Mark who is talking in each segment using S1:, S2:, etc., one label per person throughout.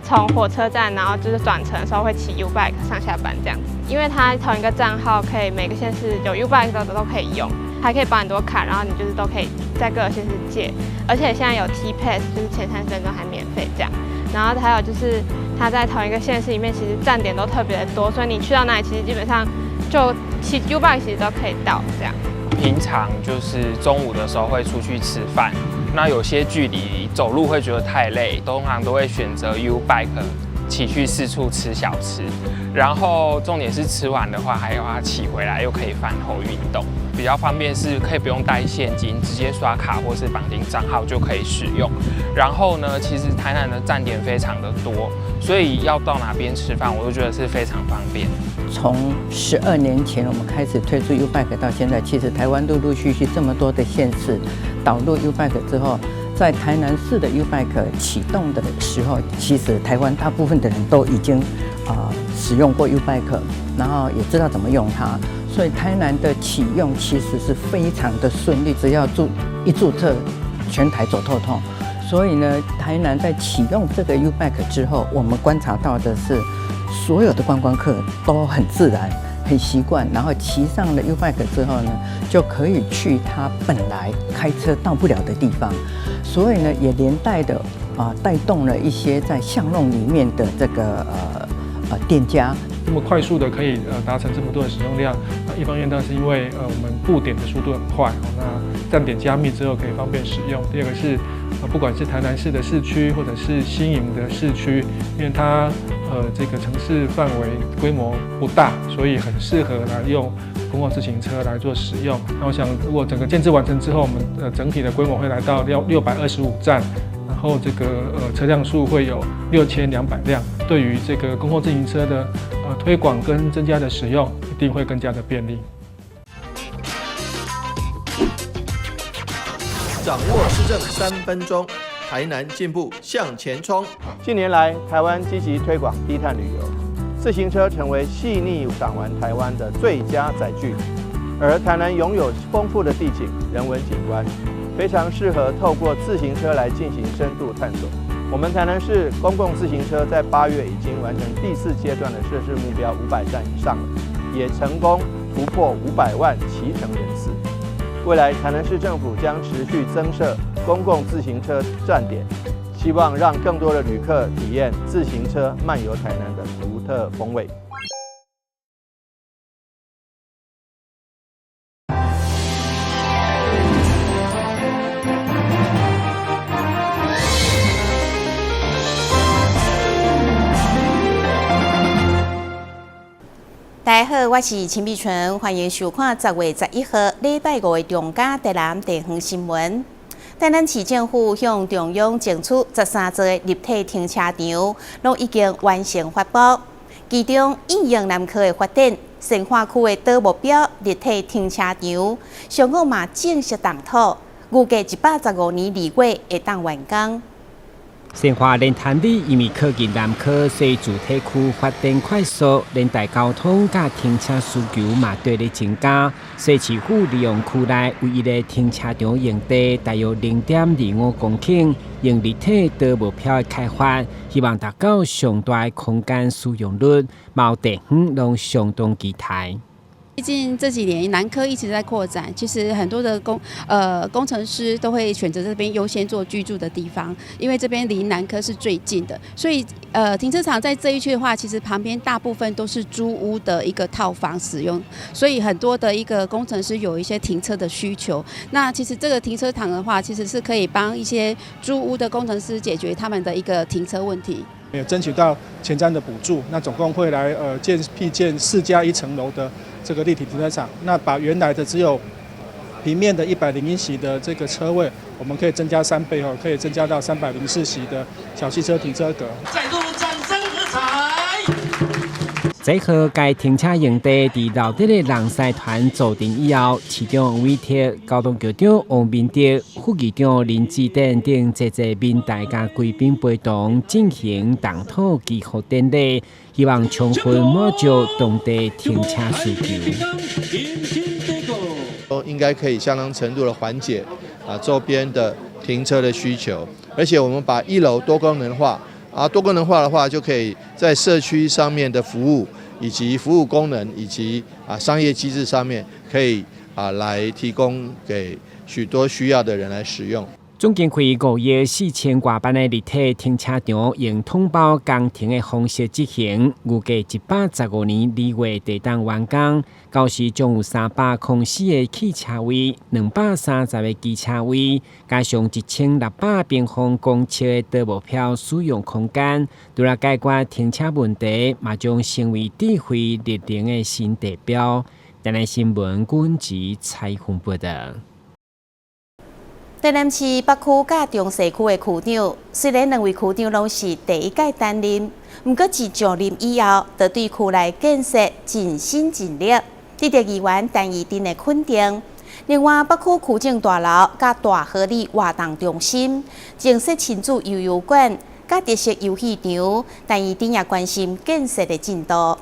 S1: 从火车站，然后就是转乘的时候会骑 U-Bike 上下班这样子。因为它同一个账号可以每个县市有 U-Bike 的都可以用，还可以绑很多卡，然后你就是都可以在各个县市借。而且现在有 T-Pass， 就是前30分钟还免费这样。然后还有就是它在同一个县市里面，其实站点都特别的多，所以你去到哪里，其实基本上就骑 U-Bike 其实都可以到这样。
S2: 平常就是中午的时候会出去吃饭，那有些距离走路会觉得太累，通常都会选择 U-Bike 骑去四处吃小吃。然后重点是吃完的话，还有它骑回来又可以饭后运动，比较方便是可以不用带现金，直接刷卡或是绑定账号就可以使用。然后呢，其实台南的站点非常的多，所以要到哪边吃饭，我都觉得是非常方便。
S3: 从12年前我们开始推出 U-Bike 到现在，其实台湾陆陆续续这么多的县市导入 U-Bike 之后，在台南市的 U-Bike 启动的时候，其实台湾大部分的人都已经使用过 U-Bike， 然后也知道怎么用它，所以台南的启用其实是非常的顺利，只要一注册，全台走透透。所以呢，台南在启用这个 U-Bike 之后，我们观察到的是，所有的观光客都很自然、很习惯，然后骑上了 U-Bike 之后呢，就可以去他本来开车到不了的地方，所以呢，也连带的带动了一些在巷弄里面的这个店家。
S4: 这么快速的可以达成这么多的使用量，一方面当然是因为我们布点的速度很快，那站点加密之后可以方便使用。第二个是不管是台南市的市区或者是新营的市区，因为它这个城市范围规模不大，所以很适合来用公共自行车来做使用。那我想，如果整个建制完成之后，我们整体的规模会来到625站。然后这个车辆数会有6200辆，对于这个公共自行车的推广跟增加的使用，一定会更加的便利。
S5: 掌握施政3分钟，台南进步向前冲。
S6: 近年来，台湾积极推广低碳旅游，自行车成为细腻赏玩台湾的最佳载具。而台南拥有丰富的地景、人文景观，非常适合透过自行车来进行深度探索。我们台南市公共自行车在8月已经完成第4阶段的设置目标500站以上了，也成功突破500万骑乘人次。未来台南市政府将持续增设公共自行车站点，希望让更多的旅客体验自行车漫游台南的独特风味。
S7: 大家好，我是陈碧纯，欢迎收看10月11号礼拜5的中嘉台南地方新闻。台南市政府向中央争取13座立体停车场，拢已经完成发布。其中应用南科的发展、深化区的岛目标立体停车场，上午嘛正式动土，预计115年2月会当完工。
S8: 深化连潭里因为靠近南科西主体区发展快速，连带交通甲停车需求嘛对咧增加。西市府利用区内唯一的停车场用地，大约0.25公顷，用立体岛目标的开发，希望达到上大的空间使用率，毛地方拢相当期待。
S9: 毕竟这几年南科一直在扩展，其实很多的工程师都会选择这边优先做居住的地方，因为这边离南科是最近的，所以停车场在这一区的话，其实旁边大部分都是租屋的一个套房使用，所以很多的一个工程师有一些停车的需求。那其实这个停车场的话，其实是可以帮一些租屋的工程师解决他们的一个停车问题。
S4: 有争取到前瞻的补助，那总共会来辟建4加1层楼的这个立体停车场，那把原来的只有平面的101席的这个车位，我们可以增加3倍哦，可以增加到304席的小汽车停车格。
S10: 再度掌声喝彩！
S8: 这号该停车用地伫老地的人狮团组定以后，市长王伟铁、交通局长王明德、副局长林志典等侪民代甲贵宾陪同进行动土祈福典礼，希望充分满足当地停车需求。
S5: 应该可以相当程度的缓解周边的停车的需求，而且我们把1楼多功能化
S6: 多功能化的话，就可以在社区上面的服务以及服务功能以及商业机制上面，可以来提供给许多需要的人来使用。
S8: 总经费5亿4000多万的立体停车场，用统包工程的方式执行，预计115年2月地当完工。到时将有304个汽车位、230个机车位，加上1600平方公尺的道路票使用空间，除了解决停车问题，嘛将成为智慧绿能的新地标。台南新闻阮吉采访报道。
S7: 台南市北区甲中西区的区长，虽然2位区长拢是第一届担任，不过自上任以后，就对区内建设尽心尽力，得到议员陈怡珍的肯定。另外，北区区政大楼甲大河里活动中心、建设亲子游泳馆、甲特色游戏场，陈怡珍也关心建设的进度。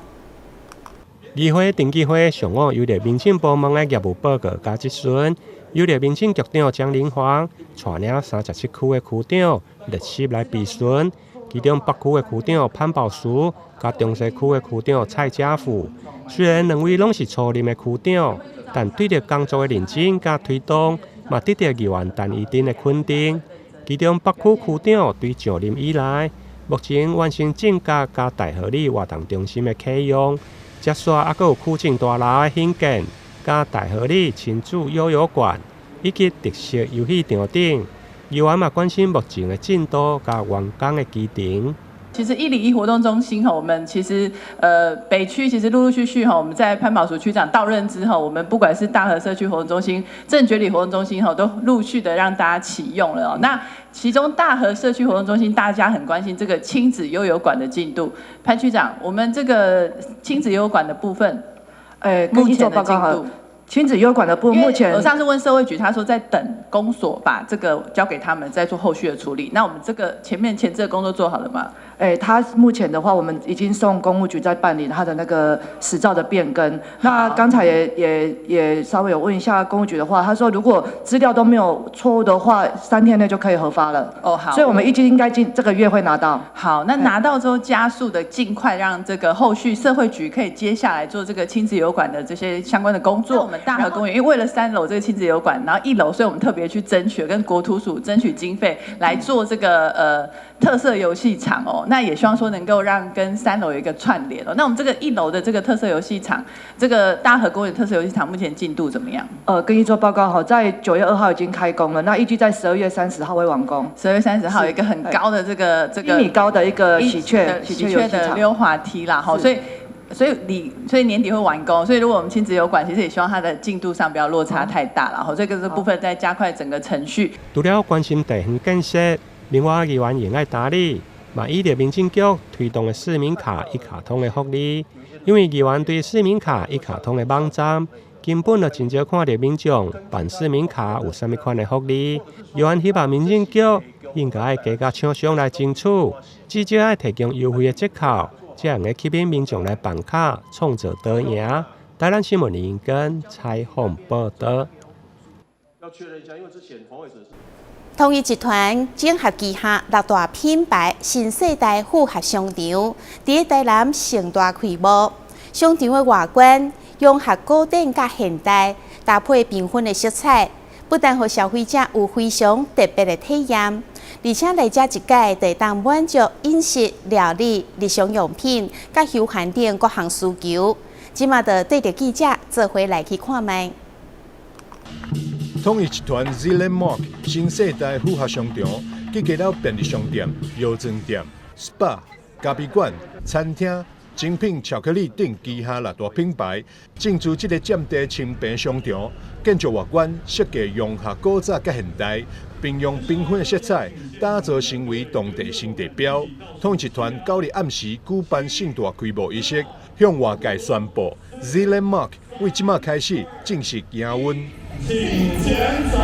S11: 议会定期会上午由着民政部门的业务报告加质询。由着民政局长江玲煌带领37区的区长列席来备询，其中北区的区长潘宝书甲中西区的区长蔡家富，虽然2位拢是初任的区长，但对着工作的认真甲推动，嘛得到议员陈怡珍的肯定。其中北区区长对上任以来，目前完成正甲加大河里活动中心的启用，接续还有区政大楼的兴建。加大河里亲子幼儿馆以及特色游戏场等，议员嘛关心目前的进度加完工的期程。
S12: 其实101活动中心我们其实北区其实陆陆续续我们在潘宝淑区长到任之后，我们不管是大和社区活动中心、正觉里活动中心都陆续的让大家启用了那其中大和社区活动中心，大家很关心这个亲子悠游馆的进度。潘区长，我们这个亲子悠游馆的部分。目前的进度，
S13: 亲子悠馆的部分目前，
S12: 我上次问社会局，他说在等公所把这个交给他们，再做后续的处理。那我们这个前置的工作做好了吗？
S13: 他目前的话，我们已经送公务局在办理他的那个实照的变更。那刚才也稍微有问一下公务局的话，他说如果资料都没有错误的话，3天内就可以核发了。
S12: 哦，好。
S13: 所以我们预计应该这个月会拿到。
S12: 好，那拿到之后加速的尽快让这个后续社会局可以接下来做这个亲子游馆的这些相关的工作。我们大和公园因为为了3楼这个亲子游馆，然后1楼，所以我们特别去争取跟国土署争取经费来做这个特色游戏场那也希望说能够让跟3楼有一个串联那我们这个1楼的这个特色游戏场，这个大和公园特色游戏场目前进度怎么样？
S13: 跟你做报告在9月2号已经开工了，那预计在12月30号会完工。
S12: 12月30号有一个很高的这个
S13: 1米高的一个喜鹊
S12: 的溜滑梯啦所以年底会完工，所以如果我们亲子游馆，其实也希望它的进度上不要落差太大了这个部分再加快整个程序。
S11: 除了关心地方建设，另外议员也爱打理，嘛依着民政局推动的市民卡一卡通的福利，因为议员对市民卡一卡通的网站根本就真少看到民众办市民卡有啥物款的福利，议员希望民政局应该加甲厂商来争取，至少要提供优惠的折扣。这样会吸引民众来办卡，创造多赢。台南新闻林跟采访报道。
S6: 要确认一下，因为之前黄伟哲。
S7: 统一集团整合旗下6大品牌新世代复合商场，伫台南盛大开幕。商场的外观融合古典甲现代，搭配缤纷的色彩，不但让消费者有非常特别的体验。而且来遮一届，会当满足饮食、料理、日常用品、甲休闲等各项需求。即马就对着记者做伙来去看卖。
S14: 统一集团 Zealand Mall 新世代复合商场，集结了便利商店、药妆店、SPA、咖啡馆、餐厅、精品巧克力等旗下6大品牌，进驻这个占地清平商场。建筑外观设计融合古早甲现代，并用缤纷的色彩打造成为当地新地标。统一集团9日暗时举办盛大开幕仪式，向外界宣布 Zealand Mall 为即马开始正式营运。
S10: 请前载。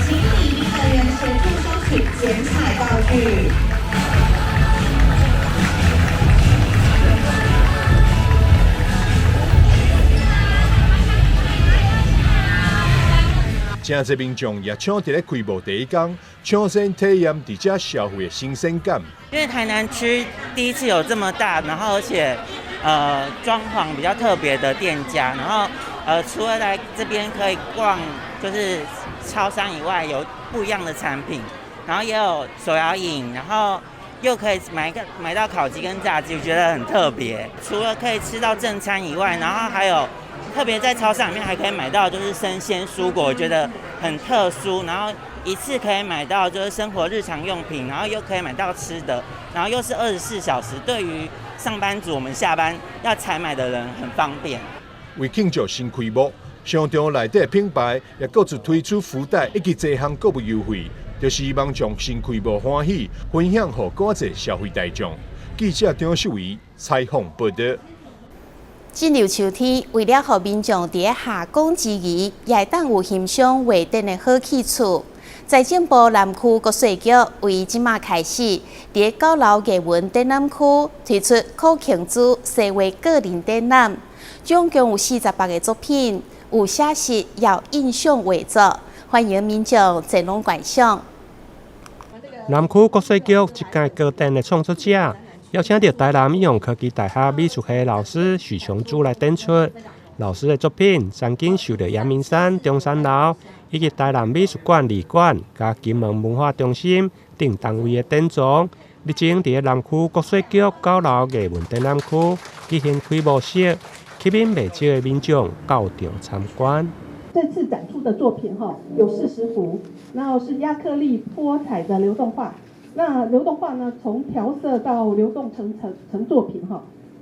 S10: 请礼仪人员协助收取剪彩道具。
S14: 正真侪民众也抢伫咧开幕第一天，抢先体验伫遮消费的新鲜感。
S15: 因为台南区第一次有这么大，然后而且装潢比较特别的店家，然后除了来这边可以逛就是超商以外，有不一样的产品，然后也有手摇饮，然后又可以买到烤鸡跟炸鸡，我觉得很特别。除了可以吃到正餐以外，然后还有特别在超市里面还可以买到就是生鲜蔬果，我觉得很特殊。然后一次可以买到就是生活日常用品，然后又可以买到吃的，然后又是24小时，对于上班族我们下班要采买的人很方便。
S14: 为庆祝新开幕，商场内底的品牌也各自推出福袋以及多项购物优惠，就是希望将新开幕欢喜分享给更多消费大众。记者张秀仪采访报道。
S7: 进入秋天，为了让民众在下岗之余，也会当有欣赏画展的好去处，财政部南区国税局为即马开始，在高楼艺文展览区推出柯庆珠西画个人展览，总共有48个作品，有写实也有印象画作，欢迎民众前往观赏。
S11: 南区国税局这届个展的创作者。邀请到台南应用科技大学美术系老师许琼珠来展出。老师的作品曾经受到阳明山中山楼以及台南美术馆二馆加金门文化中心等单位的展藏。日前在南区国税局高楼艺文展览区举行开幕式，吸引不少的民众到场参观。
S16: 这次展出的作品有40幅，然后是亚克力泼彩的流动画。那流动画呢，从调色到流动成作品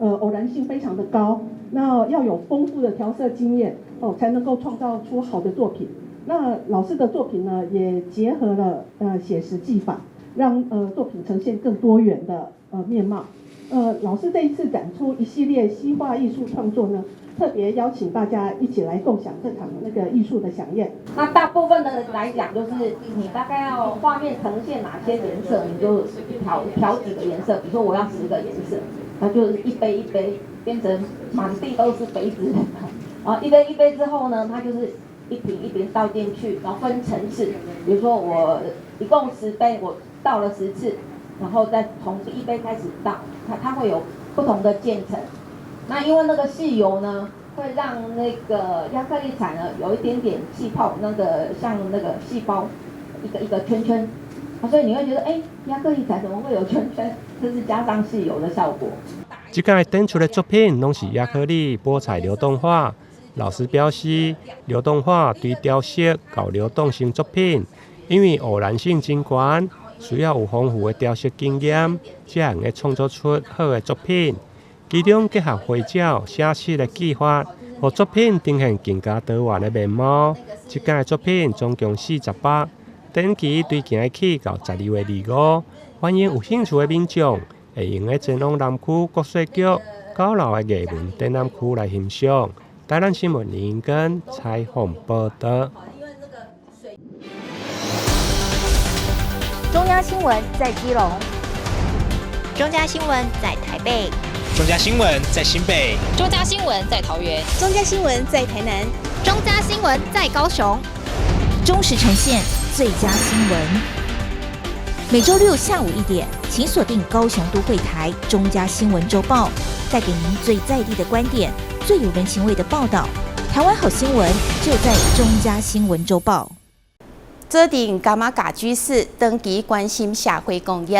S16: 偶然性非常的高。那要有丰富的调色经验才能够创造出好的作品。那老师的作品呢，也结合了写实技法，让作品呈现更多元的面貌。老师这一次展出一系列西画艺术创作呢，特别邀请大家一起来共享这场那个艺术的飨宴。
S17: 那大部分的来讲，就是你大概要画面呈现哪些颜色，你就调几个颜色。比如说我要10个颜色，那就是一杯一杯变成满地都是杯子，然后一杯一杯之后呢，它就是一瓶一瓶倒进去，然后分层次。比如说我一共10杯，我倒了10次，然后再从第一杯开始倒，它会有不同的渐层。那因为那个细油呢，会让那个亚克力彩呢有一点点气泡，那个像那个细胞一个圈圈，所以你会觉得亚克力彩怎么会有圈圈？这是加上细油的效果。
S11: 这届展出的作品拢是亚克力泼彩流动画。老师表示，流动画对调色搞流动性作品，因为偶然性真悬，需要有丰富的调色经验，才能够创作出好的作品。其中结合绘照、写实的技法，让作品呈现更加多元的面貌。这届作品总共48，展期对今日起到12月25，欢迎有兴趣的民众会用个前往南区国税局高楼的艺文展览区来欣赏。台南新闻林英根采访报道。
S18: 中央新闻在基隆，中嘉新闻在台北，
S19: 中嘉新闻在新北，
S18: 中嘉新闻在桃园，中嘉新闻在台南，中嘉新闻在高雄，忠实呈现最佳新闻。每周六下午1点，请锁定高雄都会台中嘉新闻周报，带给您最在地的观点，最有人情味的报道。台湾好新闻就在中嘉新闻周报。
S7: 做定柑仔家居士长期关心社会公益，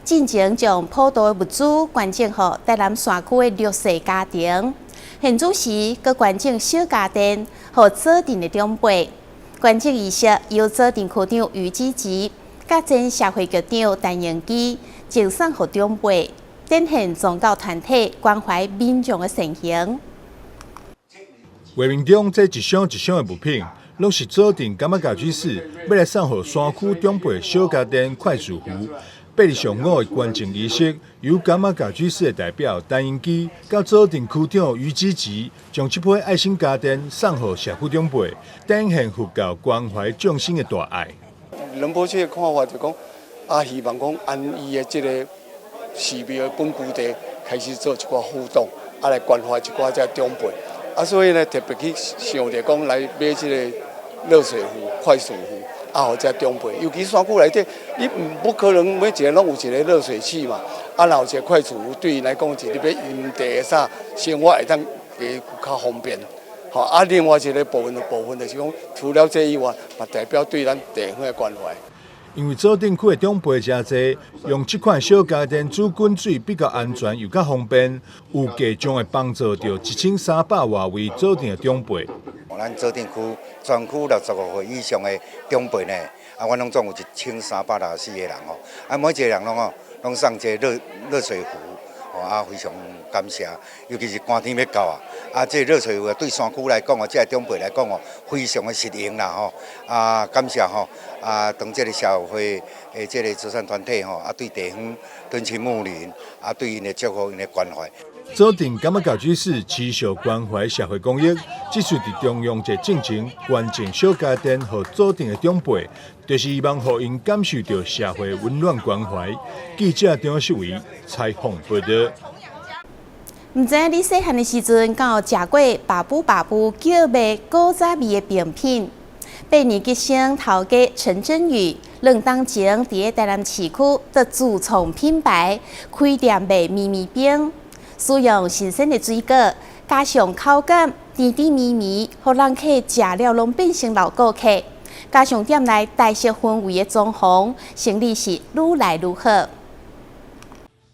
S7: 进前将普渡的物资捐赠予台南山区的弱势家庭。现主时，佮捐赠小家电予做定的长辈。捐赠仪式由做定区长于子吉甲前社会局长陈永基赠送予长辈，展现宗教团体关怀民众的善行。
S14: 画面中这一箱一箱的物品，拢是做定柑仔家居士要来送予山区长辈的小家电快速壶。8月上5的捐赠仪式，由柑仔家居士的代表陈英基甲做定区长于子吉，将这批爱心家电送予社区长辈，展现佛教关怀众生的大爱。
S20: 仁波切的看法就讲，希望讲按伊的这个寺庙的本居地开始做一寡互动，来关怀一寡这长辈。所以呢，特别去想着讲来买这个热水壶、快速壶，或者中杯。尤其山区内底，你不可能每一个拢有一个热水器嘛，然后一个快速壶，对因来讲是你要饮茶生活会当较方便。另外一个部分就是讲，除了这以外，嘛代表对咱地方的关怀。
S14: 因为组顶区的长辈真侪，用这款小家电煮滚水比较安全又较方便，有价将会帮助到1300外位组顶的长辈。
S21: 咱组顶区全区65岁以上的长辈呢，阮拢总有1364个人每一个人拢送一个热水壶。非常感谢，尤其是寒天要到这热水壶对山区来讲这个长辈来讲非常的实用啦感谢当这个社会这个慈善团体对地方敦亲睦邻对因的祝福、因的关怀。
S14: 组顶感觉教居士持续关怀社会公益，只需伫中央一进程关键小家电和组顶的长辈，就是希望互因感受到社会温暖关怀。记者张秀维采访报道。
S7: 唔知你细汉的时阵，敢有食过爸母叫卖古早味的饼品？8年级生头家陈真宇2当前伫台南市区的自创品牌开店卖咪咪饼。使用新鲜的水果，加上口感甜甜咪咪，互人客食了拢变成老顾客。加上店内带色氛围的装潢，生意是愈来愈好。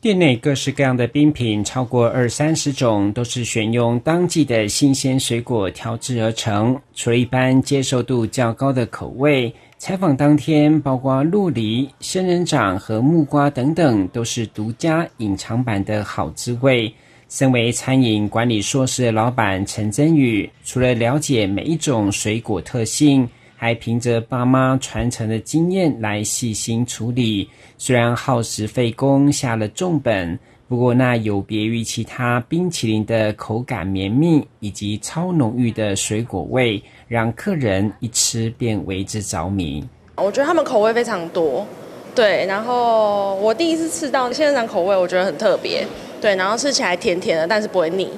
S8: 店内各式各样的冰品超过20-30种，都是选用当季的新鲜水果调制而成。除了一般接受度较高的口味，采访当天，包括鹿梨、仙人掌和木瓜等等，都是独家隐藏版的好滋味。身为餐饮管理硕士的老板陈增宇，除了了解每一种水果特性，还凭着爸妈传承的经验来细心处理。虽然耗时费工，下了重本，不过那有别于其他冰淇淋的口感绵密以及超浓郁的水果味，让客人一吃便为之着迷。
S22: 我觉得他们口味非常多，对，然后我第一次吃到仙人掌口味，我觉得很特别，对，然后吃起来甜甜的，但是不会腻。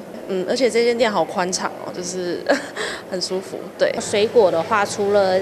S22: 而且这间店好宽敞就是很舒服。对，
S23: 水果的话，除了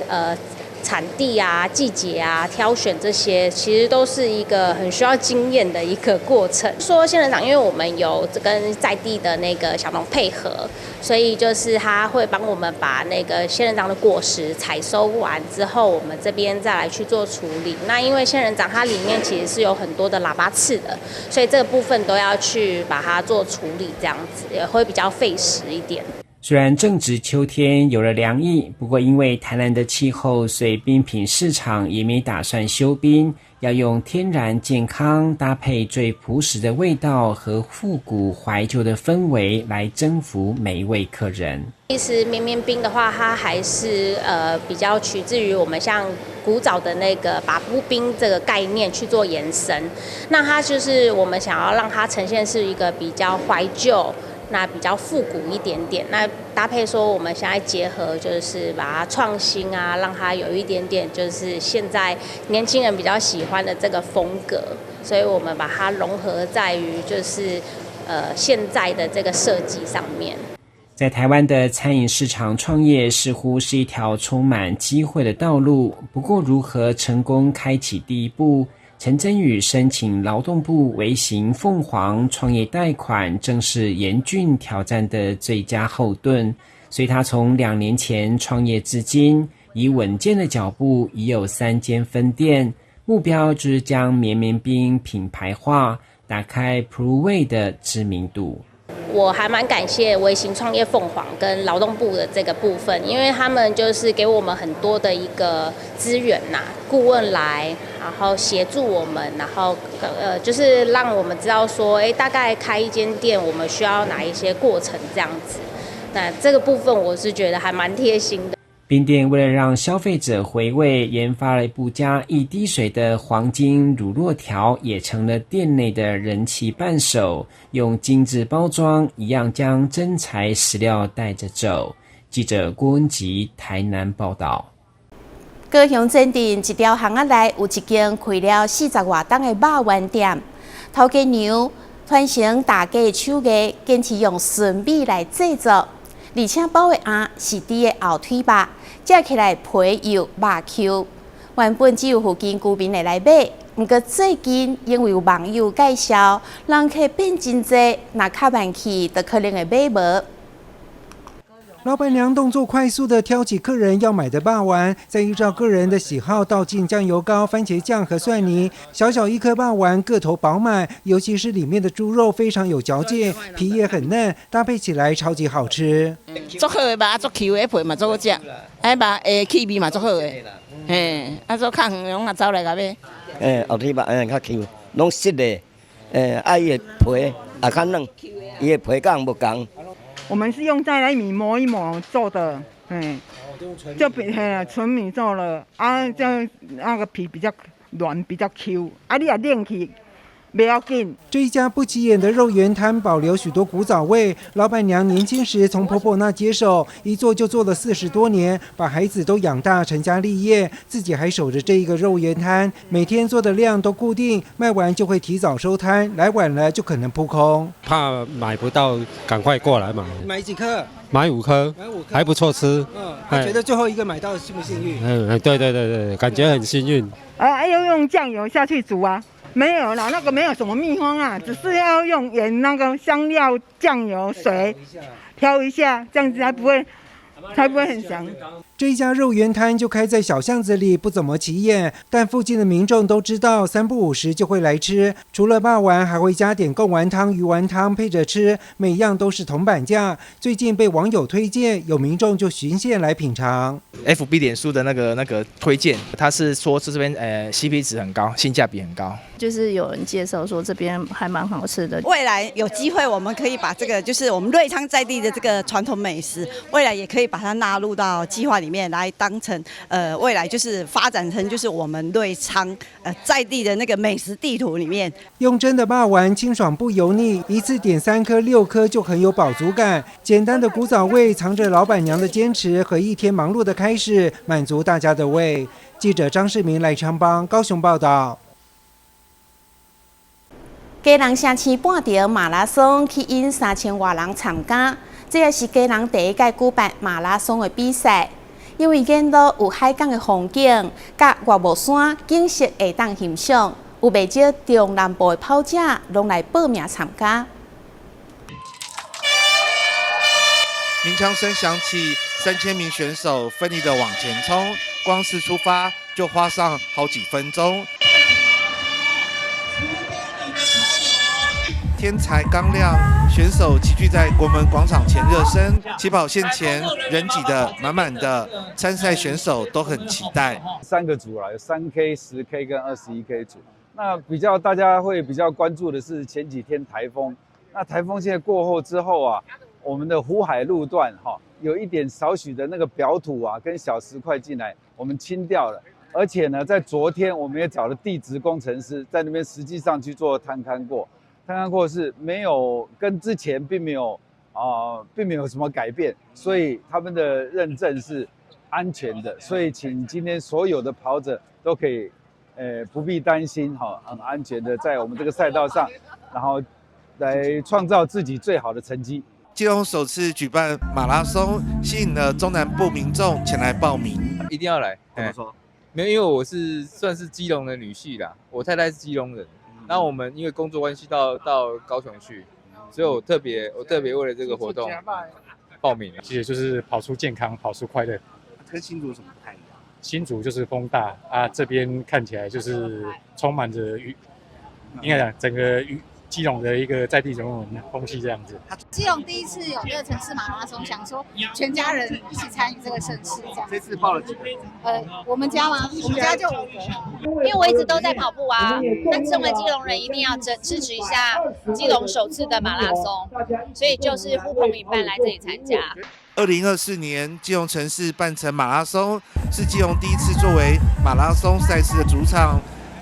S23: 产地啊、季节啊、挑选这些，其实都是一个很需要经验的一个过程。说仙人掌，因为我们有跟在地的那个小农配合，所以就是他会帮我们把那个仙人掌的果实采收完之后，我们这边再来去做处理。那因为仙人掌它里面其实是有很多的喇叭刺的，所以这个部分都要去把它做处理，这样子也会比较费时一点。
S8: 虽然正值秋天有了凉意，不过因为台南的气候，所以冰品市场也没打算休冰，要用天然健康搭配最朴实的味道和复古怀旧的氛围来征服每一位客人。
S23: 其实绵绵冰的话，它还是比较取自于我们像古早的那个把布冰这个概念去做延伸。那它就是我们想要让它呈现是一个比较怀旧，那比较复古一点点，那搭配说我们现在结合就是把它创新啊，让它有一点点就是现在年轻人比较喜欢的这个风格，所以我们把它融合在于就是现在的这个设计上面。
S8: 在台湾的餐饮市场创业似乎是一条充满机会的道路，不过如何成功开启第一步，陈真宇申请劳动部微型凤凰创业贷款，正是严峻挑战的最佳后盾。所以他从2年前创业至今，以稳健的脚步已有3间分店，目标就是将绵绵冰品牌化，打开 Pruway 的知名度。
S23: 我还蛮感谢微型创业凤凰跟劳动部的这个部分，因为他们就是给我们很多的一个资源呐，顾问来，然后协助我们，然后就是让我们知道说，大概开一间店我们需要哪一些过程这样子。那这个部分我是觉得还蛮贴心的。
S8: 冰店为了让消费者回味，研发了不加一滴水的黄金乳酪条，也成了店内的人气伴手。用精致包装，一样将真材实料带着走。记者郭文吉台南报道。
S7: 高雄镇定一条巷仔内有一间开了40多档的肉丸店，头家娘传承大家的手艺，坚持用纯米来制作。而且包的鸭是猪的后腿肉，接起来皮油肉 Q， 原本只有附近居民会来买，不过最近因为有网友介绍，人客变真多，若较慢去，就可能会买无。
S1: 老板娘动作快速地挑起客人要买的肉丸，再依照个人的喜好倒进酱油膏、番茄酱和蒜泥。小小一颗肉丸个头饱满，尤其是里面的猪肉非常有嚼劲，皮也很嫩，搭配起来超级好吃。
S2: 足好的肉，足 Q 的皮嘛足好食，哎肉的气味嘛足好的，嘿，啊足较远拢啊走来甲买。
S3: 后天肉较 Q， 拢湿的，啊伊的皮也较嫩，伊的皮敢无同。
S24: 我们是用再来米磨一磨做的，就比纯米做了啊，这那个皮比较软，比较 Q， 啊你也练起。不要紧。
S1: 这一家不起眼的肉圆摊保留许多古早味，老板娘年轻时从婆婆那接手，一做就做了40多年，把孩子都养大，成家立业，自己还守着这一个肉圆摊，每天做的量都固定，卖完就会提早收摊，来晚了就可能扑空。
S25: 怕买不到，赶快过来买。
S1: 买几颗？
S25: 买5颗，还不错吃。
S1: 觉得最后一个买到幸不幸运？
S25: 对，感觉很幸运。
S24: 要用酱油下去煮啊。没有啦，那个没有什么秘方啊，只是要用盐、那个香料、酱油、水调一下，这样子才不会很香。
S1: 这一家肉圆摊就开在小巷子里，不怎么起眼，但附近的民众都知道，3不5时就会来吃。除了肉丸，还会加点贡丸汤、鱼丸汤配着吃，每样都是铜板价。最近被网友推荐，有民众就循线来品尝。
S26: FB 脸书的那个推荐，他是说这边CP 值很高，性价比很高。
S27: 就是有人介绍说这边还蛮好吃的。
S28: 未来有机会，我们可以把这个就是我们瑞昌在地的这个传统美食，未来也可以把它纳入到计划里面来当成未来就是发展成就是我们瑞昌在地的那个美食地图里面。
S1: 用蒸的肉丸清爽不油腻，一次点3颗6颗就很有饱足感。简单的古早味藏着老板娘的坚持和一天忙碌的开始，满足大家的胃。记者张世明、赖昌邦高雄报道。
S7: 基隆城市半程马拉松吸引3000多人参加，这也是基隆第一届举办马拉松的比赛。因为沿路有海港的风景，甲岳母山景色会当欣赏，有不少中南部的跑者拢来报名参加。
S29: 鸣枪声响起，3000名选手奋力地往前冲，光是出发就花上好几分钟。天才刚亮，选手齐聚在国门广场前热身，起跑线前人挤得满满的，参赛选手都很期待。
S30: 3个组啦，有3K、10K 跟21K 组。那大家会比较关注的是前几天台风。那台风现在过后之后啊，我们的湖海路段有一点少许的那个表土啊跟小石块进来，我们清掉了。而且呢，在昨天我们也找了地质工程师在那边实际上去做探勘过。探勘过是没有跟之前并没有什么改变，所以他们的认证是安全的，所以请今天所有的跑者都可以不必担心很安全的在我们这个赛道上，然后来创造自己最好的成绩。
S29: 基隆首次举办马拉松，吸引了中南部民众前来报名，
S31: 一定要来。
S29: 怎么说？
S31: 没有，因为我算是基隆的女婿啦，我太太是基隆人。那我们因为工作关系到高雄去，所以我特别为了这个活动报名了。
S32: 其实就是跑出健康，跑出快乐。
S29: 跟新竹有什么不太一样？
S32: 新竹就是风大啊，这边看起来就是充满着应该讲整个基隆的一个在地人文风气这样子。
S33: 基隆第一次有这个城市马拉松，想说全家人一起参与这个盛事，这样。
S29: 这次报了几个？
S33: 我们家吗？我们家就5个。因为我一直都在跑步啊，那身为基隆人一定要支持一下基隆首次的马拉松，所以就是呼朋引伴来这里参加。
S29: 2024年基隆城市办成马拉松，是基隆第一次作为马拉松赛事的主场。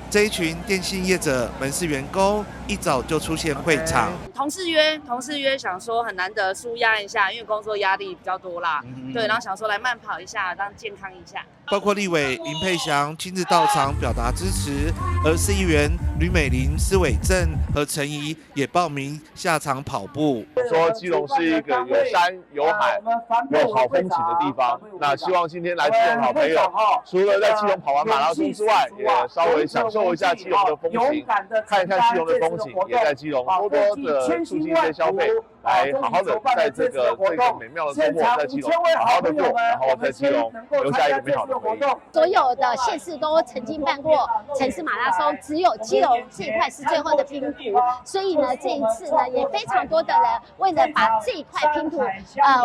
S29: 这一群电信业者、门市员工一早就出现会场。
S4: 同事约想说很难得舒压一下，因为工作压力比较多啦，对，然后想说来慢跑一下，让健康一下。
S29: 包括立委林佩祥亲自到场表达支持，而市议员吕美玲、施伟正和陈怡也报名下场跑步。
S5: 说基隆是一个有山有海有好风景的地方，那希望今天来基隆的好朋友，除了在基隆跑完马拉松之外，也稍微享受一下基隆的风情，看一看基隆的风景，也在基隆多多的促进一些消费，来好好的在这个美妙的周末在基隆好好的过，然后在基隆留下一个美好的回忆。
S33: 所有的县市都曾经办过城市马拉松，只有基隆这一块是最后的拼图，所以呢，这一次呢也非常多的人为了把这一块拼图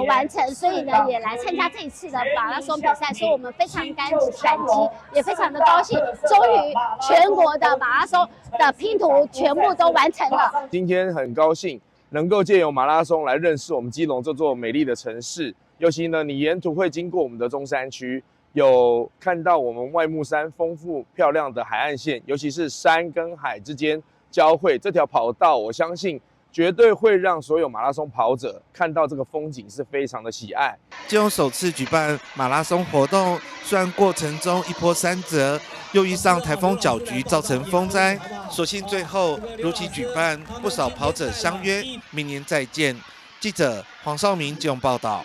S33: 完成，所以呢也来参加这一次的马拉松比赛，所以我们非常感激，也非常的高兴，终于全国的马拉松的拼图全部都完成了。
S5: 今天很高兴能够借由马拉松来认识我们基隆这座美丽的城市，尤其呢，你沿途会经过我们的中山区。有看到我们外木山丰富漂亮的海岸线，尤其是山跟海之间交汇这条跑道，我相信绝对会让所有马拉松跑者看到这个风景是非常的喜爱。
S29: 基隆首次举办马拉松活动，虽然过程中一波三折，又遇上台风搅局造成风灾，所幸最后如期举办，不少跑者相约明年再见。记者黄少明基隆报道。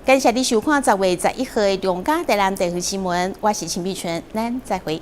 S7: 感谢你收看10月11号的中嘉台南地区新闻，我是陈碧纯，咱再会。